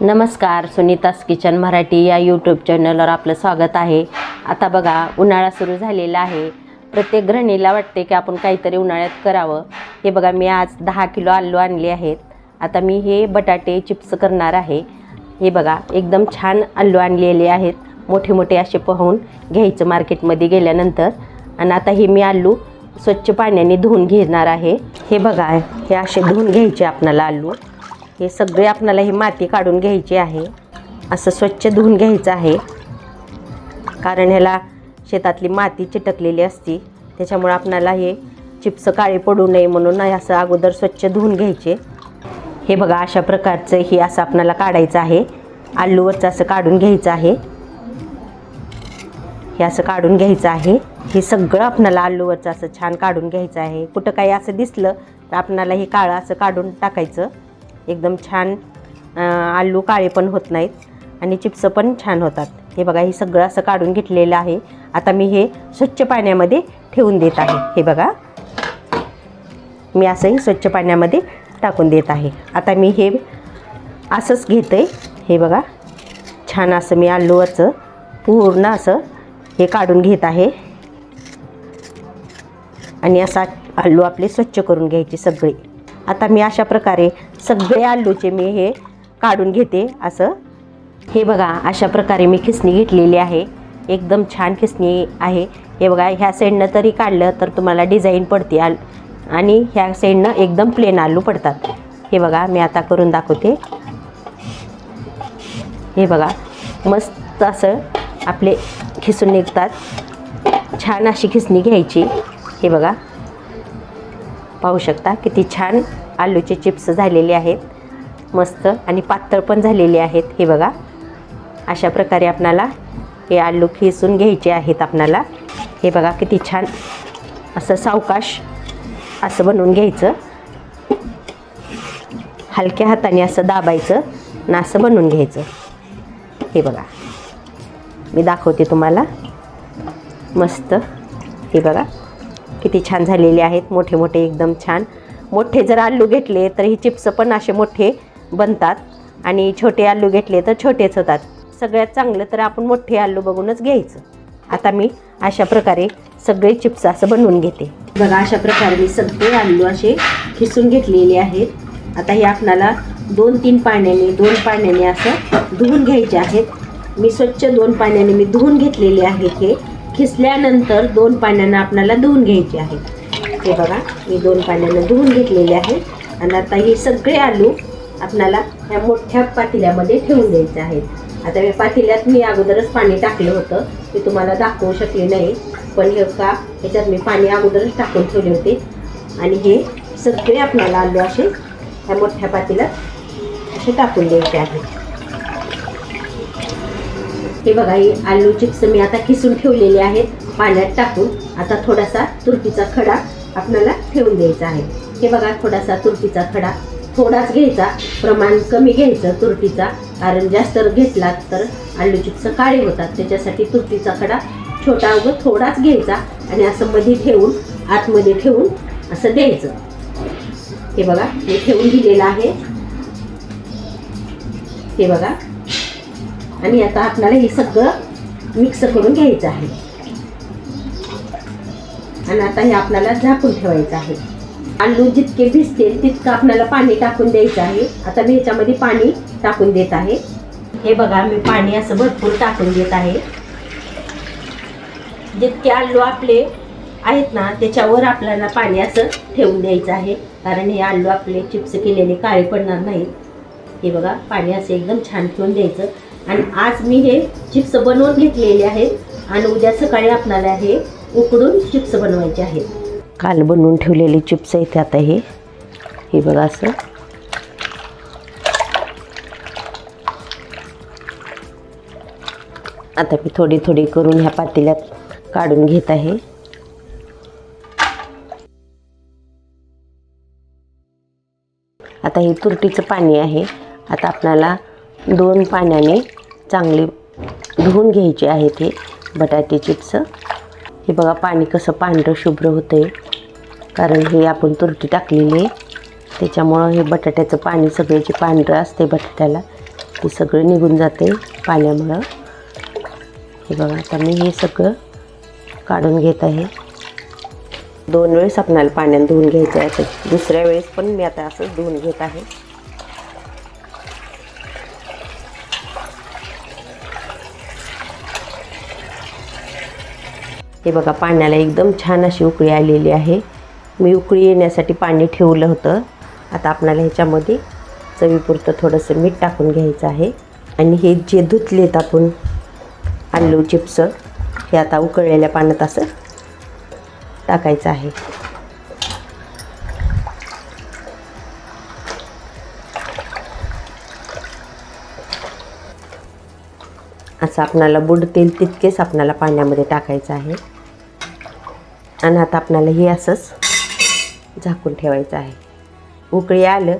नमस्कार, सुनीतास किचन मराठी या यूट्यूब चॅनलवर आपलं स्वागत आहे. आता बघा, उन्हाळा सुरू झालेला आहे. प्रत्येक गृहिणीला वाटते की आपण काहीतरी उन्हाळ्यात करावं. हे बघा, मी आज 10 किलो आलू आणले आहेत. आता मी हे बटाटे चिप्स करणार आहे. हे बघा, एकदम छान आलू आणलेले आहेत. मोठे मोठे असे पाहून घ्यायचं मार्केटमध्ये गेल्यानंतर. आणि आता हे मी आलू स्वच्छ पाण्याने धुवून घेणार आहे. हे बघा, हे असे धुवून घ्यायचे आपल्याला आलू. हे सगळे आपल्याला ही माती काढून घ्यायची आहे. असं स्वच्छ धुवून घ्यायचं आहे, कारण ह्याला शेतातली माती चिटकलेली असती. त्याच्यामुळे आपल्याला हे चिप्स काळे पडू नये म्हणून असं अगोदर स्वच्छ धुवून घ्यायचे. हे बघा, अशा प्रकारचं हे असं आपल्याला काढायचं आहे. आलूवरचं असं काढून घ्यायचं आहे. हे असं काढून घ्यायचं आहे. हे सगळं आपल्याला आलूवरचं असं छान काढून घ्यायचं आहे. कुठं काही असं दिसलं तर आपल्याला हे काळं असं काढून टाकायचं. एकदम छान आलू काळे पण होत नाहीत आणि चिप्स पण छान होतात. हे बघा, हे सगळं असं काढून घेतलेलं आहे. आता मी हे स्वच्छ पाण्यामध्ये ठेवून देत आहे. हे बघा, मी असंही स्वच्छ पाण्यामध्ये टाकून देत आहे. आता मी हे असंच घेते. हे बघा, छान असं मी आलूवरचं पूर्ण असं हे काढून घेत आहे. आणि असा आलू आपले स्वच्छ करून घ्यायचे सगळे. आता मी अशा प्रकारे सगळे आलूचे मी हे काढून घेते. असं हे बघा, अशा प्रकारे मी खिसणी घेतलेली आहे. एकदम छान खिसणी आहे. हे बघा, ह्या साईडनं तरी काढलं तर तुम्हाला डिझाईन पडते आणि ह्या साईडनं एकदम प्लेन आलू पडतात. हे बघा, मी आता करून दाखवते. हे बघा, मस्त असं आपले खिसून निघतात. छान अशी खिसणी घ्यायची. हे बघा, पाहू शकता किती छान आलूचे चिप्स झालेले आहेत. मस्त आणि पातळ पण झालेले आहेत. हे बघा, अशा प्रकारे आपणाला हे आलू खिसून घ्यायचे आहेत आपणाला. हे बघा, किती छान असं सावकाश असं बनवून घ्यायचं. हलक्या हाताने असं दाबायचं आणि असं बनवून घ्यायचं. हे बघा, मी दाखवते तुम्हाला. मस्त, हे बघा किती छान झालेले आहेत. मोठे मोठे एकदम छान. मोठे जर आलू घेतले तर ही चिप्स पण असे मोठे बनतात आणि छोटे आलू घेतले तर छोटेच होतात. सगळ्यात चांगलं तर आपण मोठे आलू बघूनच घ्यायचं. आता मी अशा प्रकारे सगळे चिप्स असं बनवून घेते. बघा, अशा प्रकारे मी सगळे आलू असे खिसून घेतलेले आहेत. आता हे आपल्याला 2-3 पाण्याने असं धुवून घ्यायचे आहेत. मी स्वच्छ 2 पाण्याने मी धुवून घेतलेले आहेत. हे खिसल्यानंतर 2 पाण्यानं आपल्याला धुवून घ्यायचे आहे. हे बघा, मी 2 पाण्यानं धुवून घेतलेले आहे. आणि आता हे सगळे आलू आपल्याला ह्या मोठ्या पातेल्यामध्ये ठेवून द्यायचे आहेत. आता या पातेल्यात मी अगोदरच पाणी टाकलं होतं, ते तुम्हाला दाखवू शकले नाही. पण हे का ह्याच्यात मी पाणी अगोदरच टाकून ठेवले होते. आणि हे सगळे आपल्याला आलू असे ह्या मोठ्या पातेल्यात असे टाकून द्यायचे आहेत. हे बघा, ही आलू चिप्स मी आता किसून ठेवलेले आहेत पाण्यात टाकून. आता थोडासा तुरटीचा खडा आपल्याला ठेवून द्यायचा आहे. हे बघा, थोडासा तुरटीचा खडा थोडाच घ्यायचा, प्रमाण कमी घ्यायचं तुरटीचा, कारण जास्त घेतला तर आलू चिप्स काळे होतात. त्याच्यासाठी तुरटीचा खडा छोटा थोडाच घ्यायचा आणि असं मध्ये ठेवून आतमध्ये ठेवून असं द्यायचं. हे बघा, हे ठेवून दिलेलं आहे. हे बघा, आणि आता आपल्याला हे सगळं मिक्स करून घ्यायचं आहे. आणि आता हे आपल्याला झाकून ठेवायचं आहे. आलू जितके भिजतील तितकं आपल्याला पाणी टाकून द्यायचं आहे. आता मी ह्याच्यामध्ये पाणी टाकून देत आहे. हे बघा, मी पाणी असं भरपूर टाकून देत आहे. जितके आलू आपले आहेत ना त्याच्यावर आपल्याला पाणी असं ठेवून द्यायचं आहे, कारण हे आलू आपले चिप्स केलेले काळे पडणार नाहीत. हे बघा, पाणी असं एकदम छान ठेवून द्यायचं. आणि आज मी हे चिप्स बनवून घेतलेले आहेत आणि उद्या सकाळी आपल्याला हे उकडून चिप्स बनवायचे आहेत. काल बनवून ठेवलेले चिप्स आहेत आता हे बघा असं. आता मी थोडी थोडी करून ह्या पातेल्यात काढून घेत आहे. आता हे तुरटीचं पाणी आहे. आता आपल्याला 2 पाण्याने चांगले धुवून घ्यायचे आहेत हे बटाटे चिप्स. हे बघा, पाणी कसं पांढरं शुभ्र होतं आहे, कारण हे आपण तुरटी टाकलेली आहे. त्याच्यामुळं हे बटाट्याचं पाणी सगळे जे पांढरं असते बटाट्याला की सगळं निघून जाते पाण्यामुळं. हे बघा आता मी हे सगळं काढून घेत आहे. 2 वेळेस आपल्याला पाण्यात धुवून घ्यायचं आहे. आता दुसऱ्या वेळेस पण मी आता असंच धुवून घेत आहे. हे बघा पाण्याला एकदम छान अशी उकळी आलेली आहे. मी उकळी येण्यासाठी पाणी ठेवलं होतं. आता आपल्याला ह्याच्यामध्ये चवीपुरतं थोडंसं मीठ टाकून घ्यायचं आहे. आणि हे जे धुतलेत आपण आलू चिप्स हे आता उकळलेल्या पाण्यात असं टाकायचं आहे. असं आपल्याला बुडतील तितकेच आपल्याला पाण्यामध्ये टाकायचं आहे. आणि आता आपल्याला हे असंच झाकून ठेवायचं आहे. उकळी आलं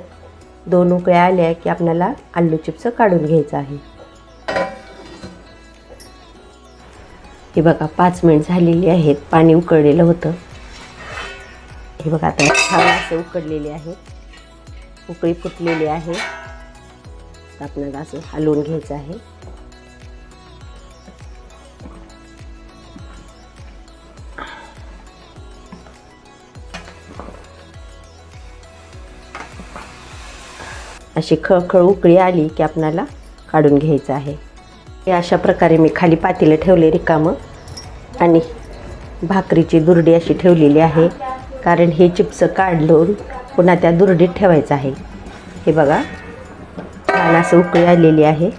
2 उकळ्या आल्या की आपल्याला आलू चिप्स काढून घ्यायचं आहे. हे बघा 5 मिनिट झालेली आहेत. पाणी उकळलेलं होतं. हे बघा आता छान असं उकडलेले आहे. उकळी फुटलेली आहे. आपल्याला असं हलवून घ्यायचं आहे. अशी खळखळ उकळी आली की आपल्याला काढून घ्यायचं आहे. हे अशा प्रकारे मी खाली पातेलं ठेवले रिकामं आणि भाकरीची दुर्डी अशी ठेवलेली आहे. कारण हे चिप्स काढून पुन्हा त्या दुर्डीत ठेवायचं आहे. हे बघा छान असं उकळी आलेली आहे.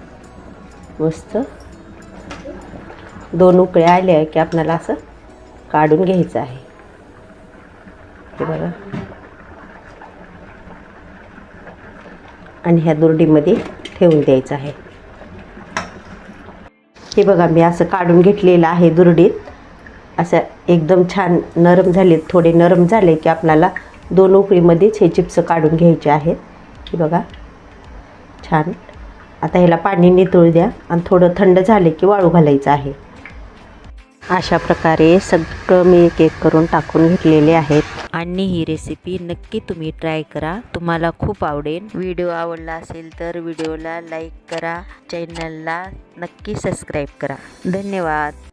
मस्त 2 उकळ्या आल्या की आपल्याला असं काढून घ्यायचं आहे. हे बघा आणि ह्या दुर्डीमध्ये ठेवून द्यायचं आहे. हे बघा मी असं काढून घेतलेलं आहे दुर्डीत. असं एकदम छान नरम झाले. थोडे नरम झाले की आपल्याला 2 उकळीमध्येच हे चिप्स काढून घ्यायचे आहेत. हे बघा छान. आता ह्याला पाणी नितळू द्या आणि थोडं थंड झाले की वाळू घालायचं आहे. अशा प्रकारे सगळं मी एक एक करून टाकून घेतलेले आहेत. आणि ही रेसिपी नक्की तुम्ही ट्राय करा. तुम्हाला खूप आवडेल. व्हिडिओ आवडला असेल तर व्हिडिओला लाईक करा. चॅनलला नक्की सबस्क्राईब करा. धन्यवाद.